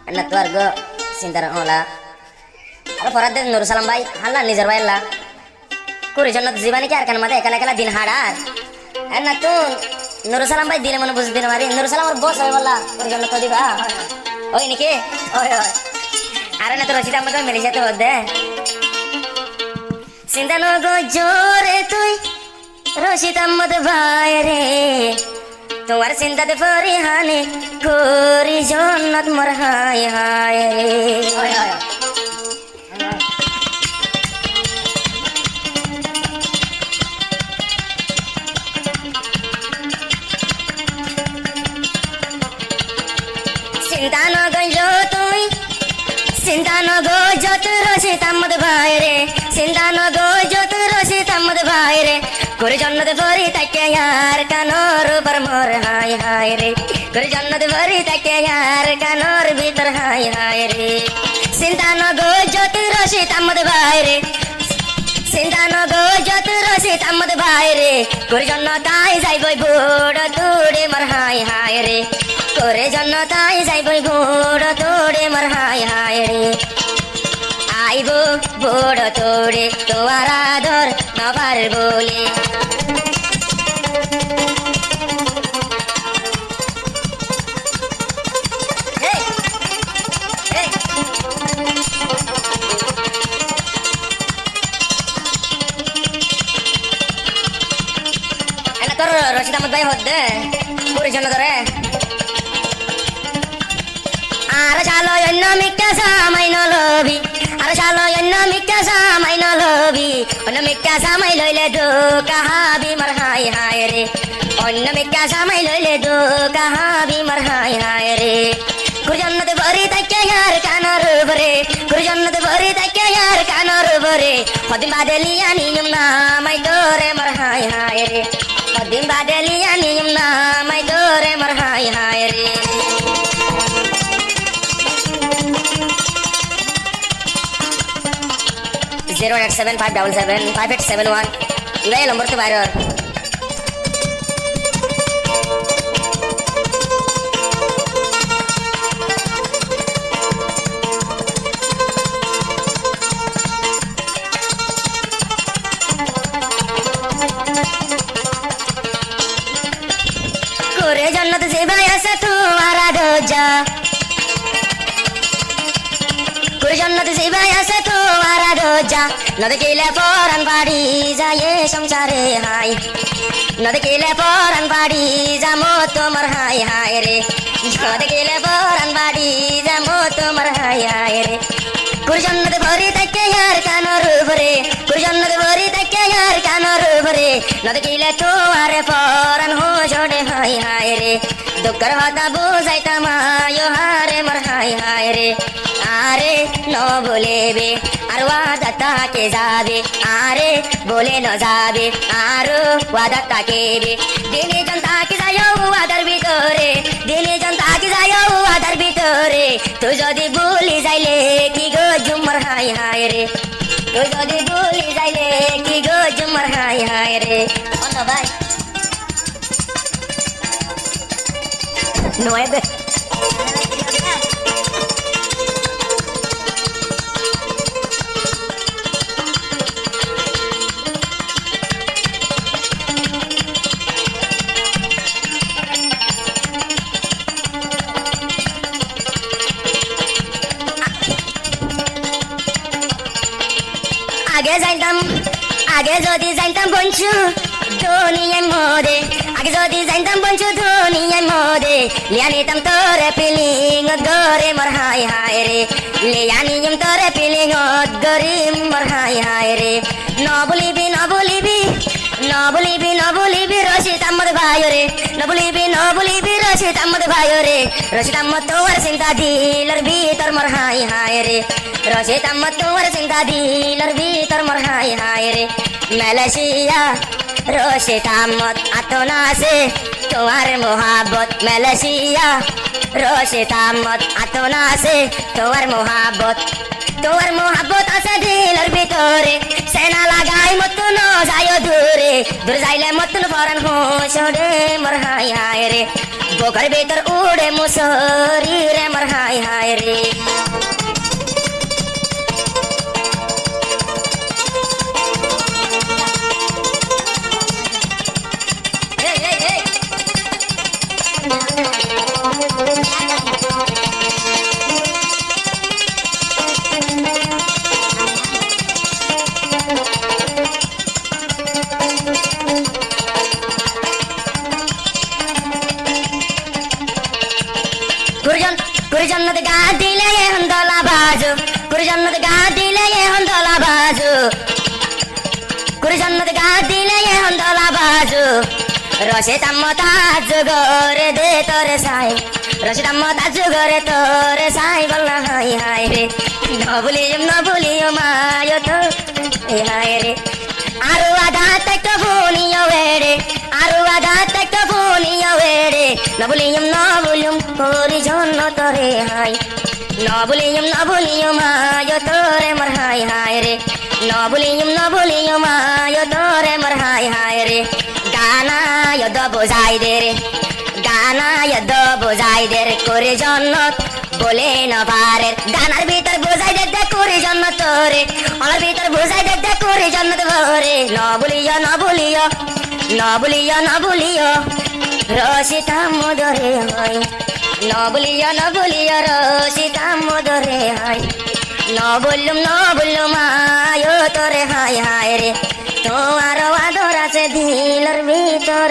না তো আর গো চিন্তার হলা আর ফরাদ নুর সালাম ভাই হাল্লা নিজের ভাই আল্লাহ করে জন্য জীবানি কি আর কান মাদে একালা একালা দিন হাড়ার আর না তো নুর সালাম ভাই দিলে মনে বুঝ দিন মারি নুর সালাম আর বস হয় বললা করে জন্য তো দিবা ওই নাকি ওই ওই আরে না তো রচিতা আমাকে মিলে যেতে হতে চিন্তা ন গো জোরে তুই রচিত আহমদ ভাই রে তোমার চিন্তাতে পরিহানে করি জন্নত মোর হায় হায় রে চিন্তা ন গঞ্জ তুই চিন্তা ন গো যত রচিত আহমদ ভাই রে চিন্তা ন গো যত রচিত আহমদ ভাই রে করে জন্নত ভরি তাকে यार কানোর উপর মোর হায় হায় রে করে জন্নত ভরি তাকে यार কানোর ভিতর হায় হায় রে চিন্তা ন গো যত রচিত আহমদ ভাই রে চিন্তা ন গো যত রচিত আহমদ ভাই রে করে জন্নতাই যাইবই বুড় তুড়ে মোর হায় হায় রে করে জন্নতাই যাইবই বুড় তুড়ে মোর হায় হায় রে আইব বুড় তোড়ে তোমার আদর নবার বলে রশিদ আহমদ ভাই হদ্দে পুরি জন্য ধরে আর চালো অন্য মিক্কা সামাই নলবি আর চালো অন্য মিক্কা সামাই নলবি অন্য মিক্কা সামাই লইলে দো কাহাবি মার হায় হায় রে অন্য মিক্কা সামাই লইলে দো কাহাবি মার হায় হায় রে গুরজন্নত ভরি তাকে यार কানার ভরে গুরজন্নত ভরি তাকে यार কানার ভরে হদিন বাদলিয়া নিয়ম নামাই তোরে মার হায় হায় রে হদিন বাদলিয়া নিয়ম নামাই তোরে মার হায় হায় রে 08757758771 ইবাই নম্বর তো বাইরে করে জান্নাত যে ভাই আছে তোমারা দোজা করে জান্নাত যে ভাই আছে তোমারা দোজা নদে কেলে পরান বাড়ি যায় সংসারে হাই নদে কেলে পরান বাড়ি যামো তোমার হাই হায় রে নদে কেলে পরান বাড়ি যামো তোমার হাই হায় রে করে জান্নাত ভরি তাকে यार কানর ভরে করে জান্নাত ভরি তাকে यार কানর ভরে নদে কেলে তোমারে পরান হো জোড়ে হাই হায় রে দুঃখের কথা বুঝাইতাম আয়ো হারে মোর হাই হায় রে আরে ন বলেবে আর ওয়াদা তাকে যাবে আরে বলে ন যাবে আরো ওয়াদা তাকে দিনে জন তাকে যায় ওয়াদার ভিতরে দিনে জন তাকে যায় ওয়াদার ভিতরে তুই যদি ভুলি যাইলে কি গো জুমর হাই হায় রে তুই যদি ভুলি যাইলে কি গো জুমর হাই হায় রে অন্য ভাই nueve আগে যদি যাইতাম বঞ্চু দুনিয়ার মধ্যে আগে যদি যাইতাম বঞ্চু দুনিয়ার মধ্যে লিয়া নিতাম তোরে পিলিং গরে মোর হাই হায় রে লিয়া নিয়ম তোরে পিলিং গরি মোর হাই হায় রে ন বলিবি ন বলিবি ন বলিবি ন বলিবি রশিদ আহমদ ভাই রে ন বলিবি ন বলিবি রশিদ আহমদ ভাই রে রশিদ আহমদ তোমার চিন্তা দিলর ভিতর মোর হাই হায় রে রশিদ আহমদ তোমার চিন্তা দিলর ভিতর মোর হাই হায় রে মালয়েশিয়া রশিদ আহমদ আতনা সে তোমার মোহাব্বত মালয়েশিয়া রশিদ আহমদ আতনা সে তোমার মোহাব্বত আছে দিলের ভিতরে সেনা লাগাই মতন যায় দূরে দূর যাইলে মতন পরান হোসরে মোর হাই হায় রে বুকের ভিতর উড়ে মুসরি রে মোর হাই হায় হায় রে কুরজন্নত গা দিলে এখন দলা বাজু কুরজন্নত গা দিলে এখন দলা বাজু কুরজন্নত গা দিলে এখন দলা বাজু রসে তাম্মতা জুগরে দে তোরে সাই রসে তাম্মতা জুগরে তোরে সাই বলনা হাই হাই রে নবুলিও মায় তো হাই রে আরো আধা তক ভুনিও বেড়ে আরো আধা তক ভুনিও বেড়ে নবুলিয়ম করি জন্য তোরে হাই নবুলিয়ম মায় তোরে মর হাই হাই রে নবুলিয়ম মায় তোরে মর হাই হাই রে গানা যদ বোঝাই দে রে গানা যদ বোঝাই দে রে করে জন্য বলে নবারে গানার ভিতর বোঝাই দে করে জন্য তোরে আমার ভিতর বোঝাই দে করে জন্য ভরে নবুলিয় রসিতা মদরে হয় নবুলিয় রসিতা মদরে হয় নবুল্লুম আয় তোরে হাই হাই রে তোমার আদর আছে দিলর ভিতর